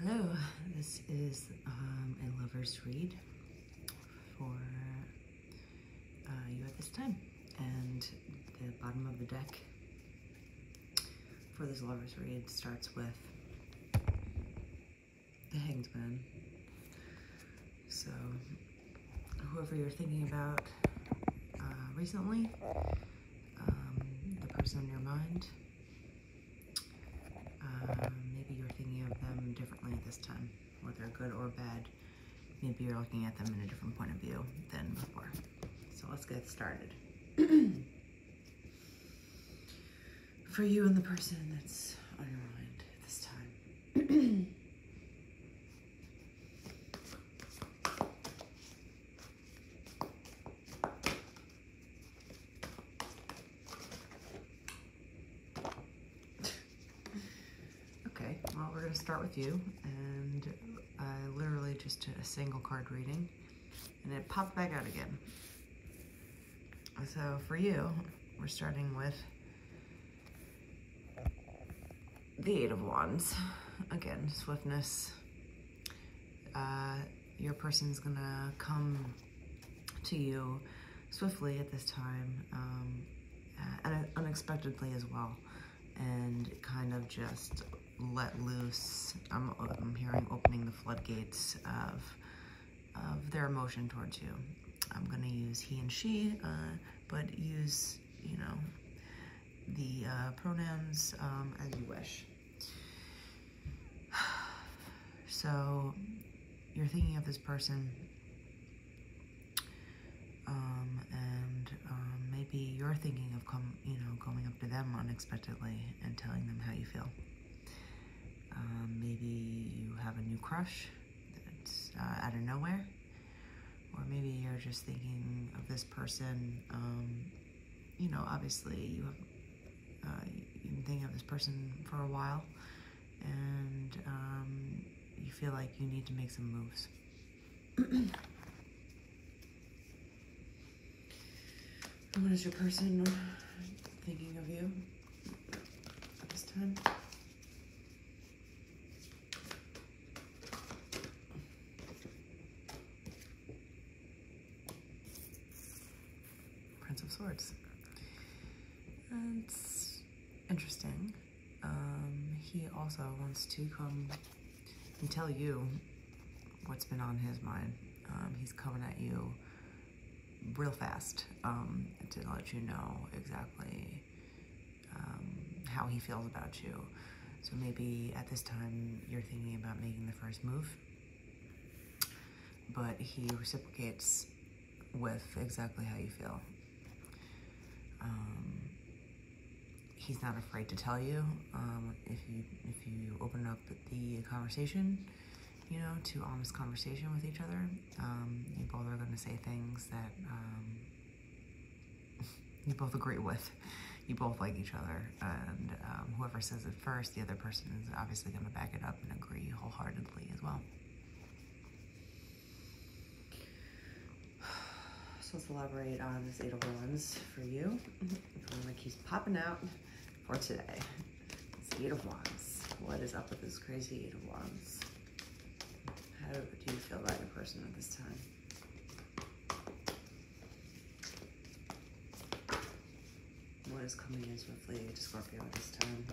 Hello, this is a lover's read for you at this time. And the bottom of the deck for this lover's read starts with the Hanged Man. So whoever you're thinking about recently, the person in your mind, maybe you're thinking of them differently at this time, whether good or bad. Maybe you're looking at them in a different point of view than before. So let's get started. For you and the person that's on your mind at this time. Okay, well, we're going to start with you, and I literally just did a single card reading, and it popped back out again. So for you, we're starting with the Eight of Wands. Again, swiftness. Your person's going to come to you swiftly at this time, and unexpectedly as well, and kind of just let loose. I'm hearing opening the floodgates of their emotion towards you. I'm going to use he and she, but use, you know, the pronouns as you wish. So you're thinking of this person, and maybe you're thinking of going up to them unexpectedly and telling them how you feel. Maybe you have a new crush that's out of nowhere, or maybe you're just thinking of this person. You know, obviously you've been thinking of this person for a while, and you feel like you need to make some moves. What is your person thinking of you at this time? Prince of Swords. It's interesting. He also wants to come and tell you what's been on his mind. He's coming at you real fast to let you know exactly how he feels about you. So maybe at this time you're thinking about making the first move, but he reciprocates with exactly how you feel. He's not afraid to tell you if you open up the conversation, you know, to honest conversation with each other. You both are going to say things that you both agree with. You both like each other, and whoever says it first, the other person is obviously going to back it up and agree wholeheartedly as well. So let's elaborate on this Eight of Wands for you. The one that keeps popping out for today. It's Eight of Wands. What is up with this crazy Eight of Wands? How do you feel about your person at this time? What is coming in swiftly to Scorpio at this time?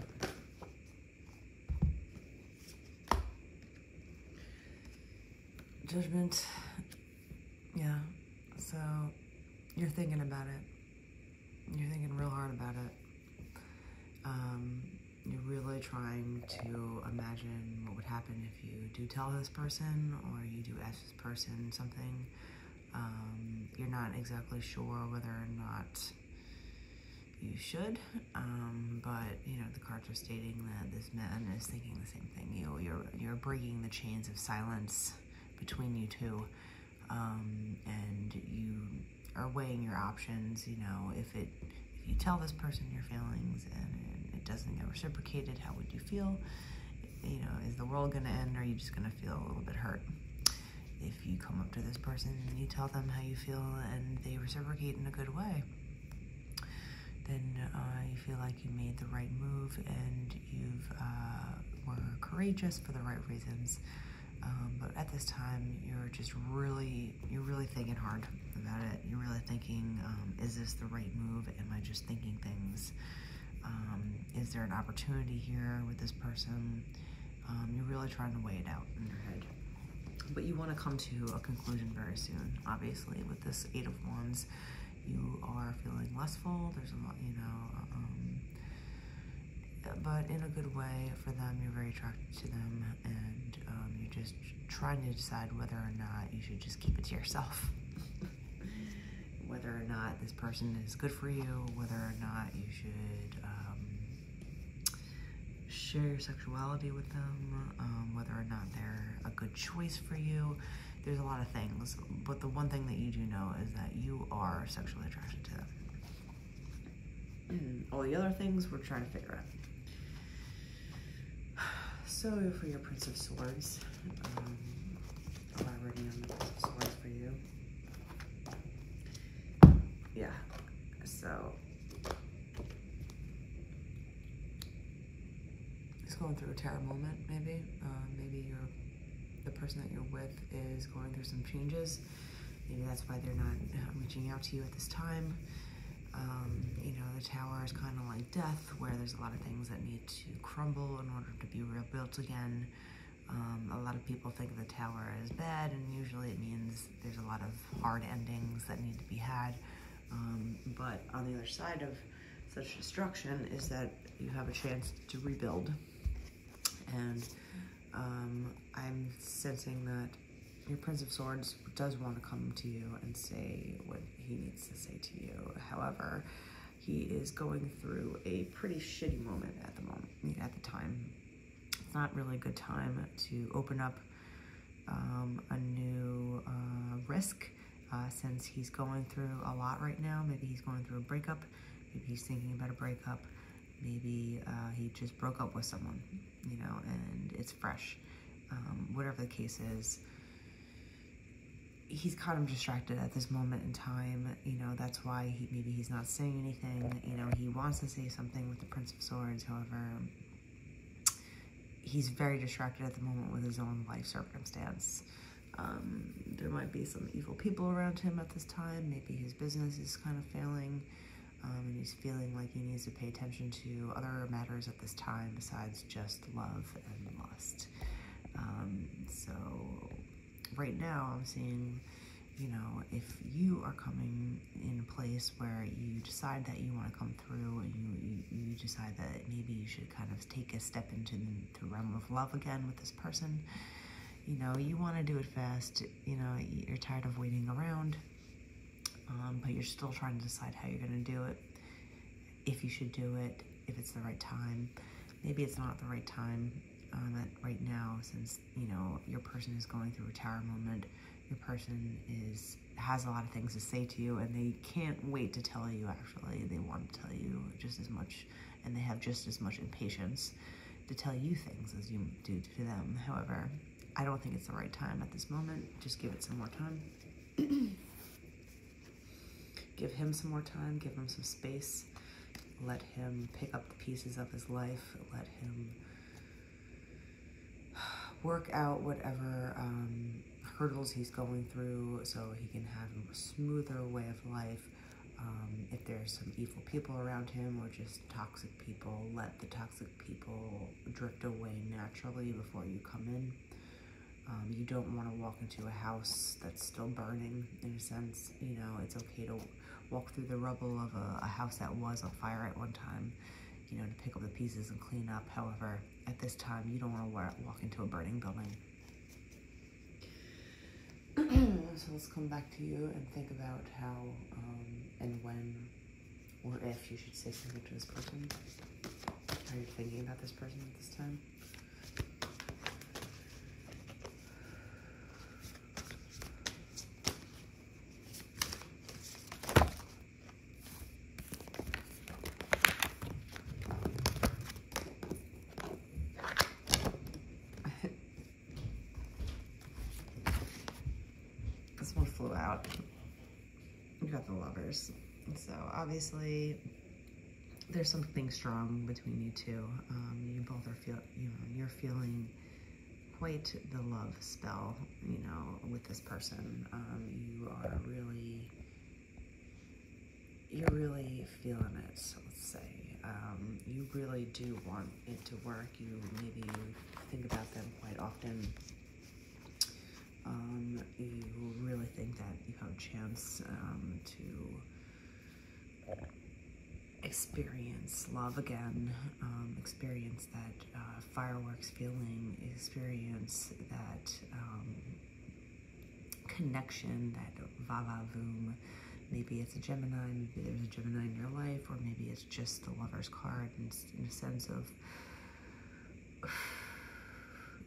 Judgment. Yeah. So you're thinking about it. You're thinking real hard about it. You're really trying to imagine what would happen if you do tell this person, or you do ask this person something. You're not exactly sure whether or not you should, but you know, the cards are stating that this man is thinking the same thing. You're breaking the chains of silence between you two, and you are weighing your options. You know, if you tell this person your feelings and it doesn't get reciprocated, how would you feel? You know, is the world gonna end, or are you just gonna feel a little bit hurt? If you come up to this person and you tell them how you feel and they reciprocate in a good way, then you feel like you made the right move and you've were courageous for the right reasons. But at this time, you're really thinking hard about it. You're really thinking, is this the right move? Am I just thinking things? Is there an opportunity here with this person? You're really trying to weigh it out in your head. But you want to come to a conclusion very soon. Obviously, with this Eight of Wands, you are feeling lustful. There's a lot, but in a good way for them. You're very attracted to them, and you're just trying to decide whether or not you should just keep it to yourself. Whether or not this person is good for you, whether or not you should share your sexuality with them, whether or not they're a good choice for you. There's a lot of things, but the one thing that you do know is that you are sexually attracted to them. All the other things we're trying to figure out. So for your Prince of Swords, elaborating on the Prince of Swords for you. Yeah, so it's going through a terror moment, maybe. Maybe the person that you're with is going through some changes. Maybe that's why they're not reaching out to you at this time. The Tower is kind of like death, where there's a lot of things that need to crumble in order to be rebuilt again. A lot of people think of the Tower as bad, and usually it means there's a lot of hard endings that need to be had. But on the other side of such destruction is that you have a chance to rebuild. And I'm sensing that your Prince of Swords does want to come to you and say what he needs to say to you. However, he is going through a pretty shitty moment at the time. It's not really a good time to open up a new risk, since he's going through a lot right now. Maybe he's going through a breakup. Maybe he's thinking about a breakup. Maybe he just broke up with someone, and it's fresh. Whatever the case is, he's kind of distracted at this moment in time. That's why maybe he's not saying anything. He wants to say something with the Prince of Swords. However, he's very distracted at the moment with his own life circumstance. There might be some evil people around him at this time. Maybe his business is kind of failing, and he's feeling like he needs to pay attention to other matters at this time besides just love and lust. So right now I'm seeing, if you are coming in a place where you decide that you want to come through, and you decide that maybe you should kind of take a step into the realm of love again with this person, you want to do it fast. You're tired of waiting around, but you're still trying to decide how you're going to do it, if you should do it, if it's the right time. Maybe it's not the right time right now, since your person is going through a tower moment. Your person has a lot of things to say to you, and they can't wait to tell you. Actually, they want to tell you just as much, and they have just as much impatience to tell you things as you do to them. However, I don't think it's the right time at this moment. Just give it some more time. Give him some more time. Give him some space. Let him pick up the pieces of his life. Let him work out whatever hurdles he's going through, so he can have a smoother way of life. If there's some evil people around him or just toxic people, let the toxic people drift away naturally before you come in. You don't want to walk into a house that's still burning, in a sense. It's okay to walk through the rubble of a house that was on fire at one time, to pick up the pieces and clean up. However, at this time, you don't want to walk into a burning building. So let's come back to you and think about how and when or if you should say something to this person. How you're thinking about this person at this time. This one flew out. You got the Lovers. So obviously there's something strong between you two. You and both are you're feeling quite the love spell, with this person. You're really feeling it, so let's say. You really do want it to work. You think about them quite often. You really think that you have a chance to experience love again, experience that fireworks feeling, experience that connection, that va-va-voom. Maybe it's a Gemini, maybe there's a Gemini in your life, or maybe it's just the Lover's card in a sense of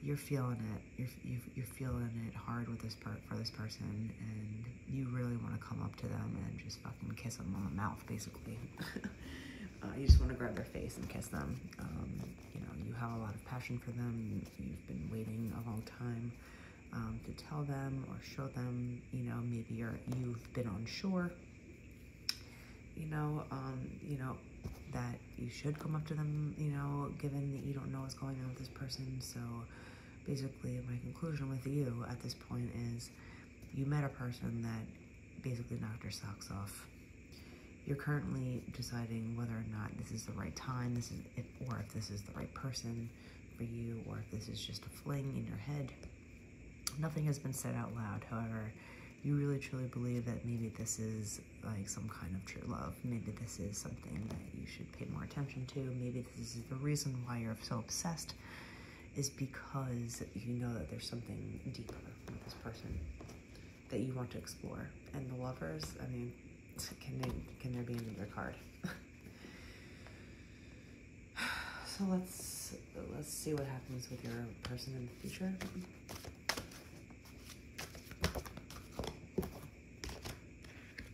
you're feeling it. You're feeling it hard with for this person, and you really want to come up to them and just fucking kiss them on the mouth, basically. You just want to grab their face and kiss them. You have a lot of passion for them. You've been waiting a long time to tell them or show them. Maybe you've been unsure. That you should come up to them. Given that you don't know what's going on with this person. So basically, my conclusion with you at this point is you met a person that basically knocked your socks off. You're currently deciding whether or not this is the right time, or if this is the right person for you, or if this is just a fling in your head. Nothing has been said out loud. However, you really truly believe that maybe this is like some kind of true love. Maybe this is something that you should pay more attention to. Maybe this is the reason why you're so obsessed, is because you know that there's something deeper with this person that you want to explore. And the Lovers, I mean, can there be another card? So let's see what happens with your person in the future.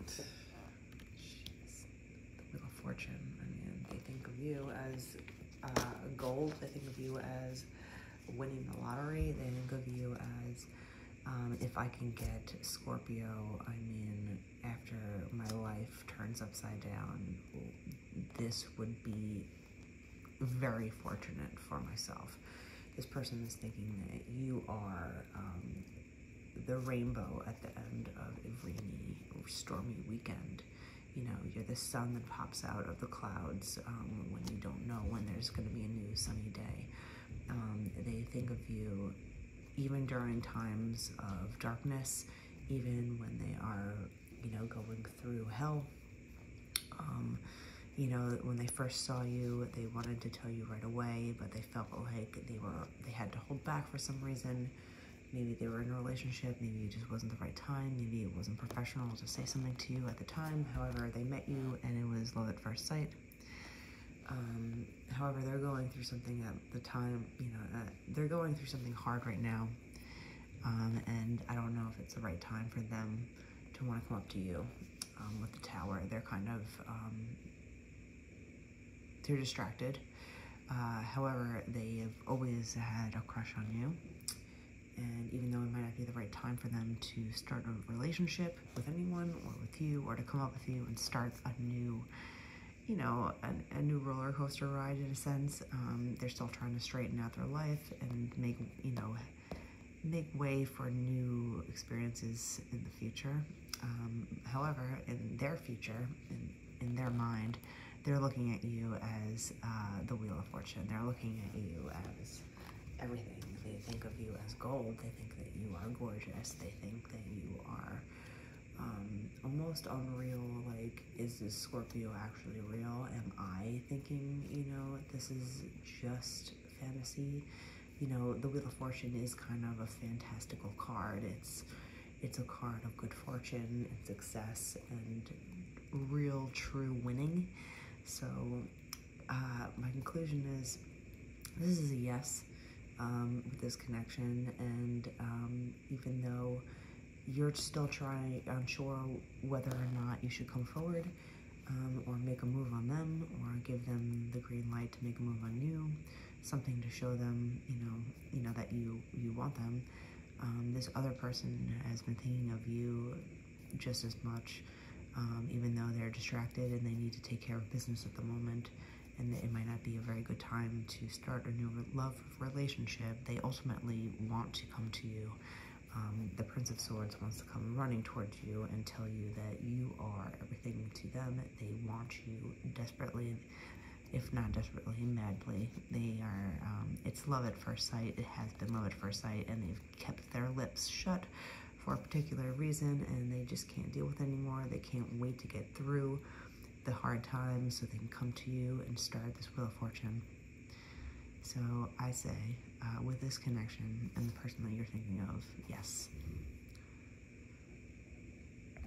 Jeez. The Wheel of Fortune. I mean, they think of you as gold. They think of you as winning the lottery. They think of you as if I can get Scorpio, I mean, after my life turns upside down, this would be very fortunate for myself. This person is thinking that you are the rainbow at the end of a rainy or stormy weekend. You're the sun that pops out of the clouds when you don't know when there's going to be a new sunny day. They think of you even during times of darkness, even when they are, going through hell. When they first saw you, they wanted to tell you right away, but they felt like they had to hold back for some reason. Maybe they were in a relationship, maybe it just wasn't the right time, maybe it wasn't professional to say something to you at the time. However, they met you and it was love at first sight. However, they're going through something at the time, they're going through something hard right now. And I don't know if it's the right time for them to want to come up to you with the Tower. They're kind of, they're distracted. However, they have always had a crush on you. And even though it might not be the right time for them to start a relationship with anyone or with you, or to come up with you and start a new, a new roller coaster ride in a sense, they're still trying to straighten out their life and make way for new experiences in the future. However, in their future, in their mind, they're looking at you as the Wheel of Fortune. They're looking at you as everything. They think of you as gold. They think that you are gorgeous. They think that you are almost unreal. Like, is this Scorpio actually real? Am I thinking, this is just fantasy? The Wheel of Fortune is kind of a fantastical card. It's a card of good fortune and success and real, true winning. So my conclusion is this is a yes with this connection, and even though you're still unsure whether or not you should come forward or make a move on them, or give them the green light to make a move on you, something to show them, that you want them. This other person has been thinking of you just as much, even though they're distracted and they need to take care of business at the moment, and it might not be a very good time to start a new love relationship. They ultimately want to come to you. The Prince of Swords wants to come running towards you and tell you that you are everything to them. They want you desperately, if not desperately, madly. They are, it's love at first sight. It has been love at first sight, and they've kept their lips shut for a particular reason, and they just can't deal with it anymore. They can't wait to get through the hard times so they can come to you and start this Wheel of Fortune. So I say, with this connection and the person that you're thinking of, yes,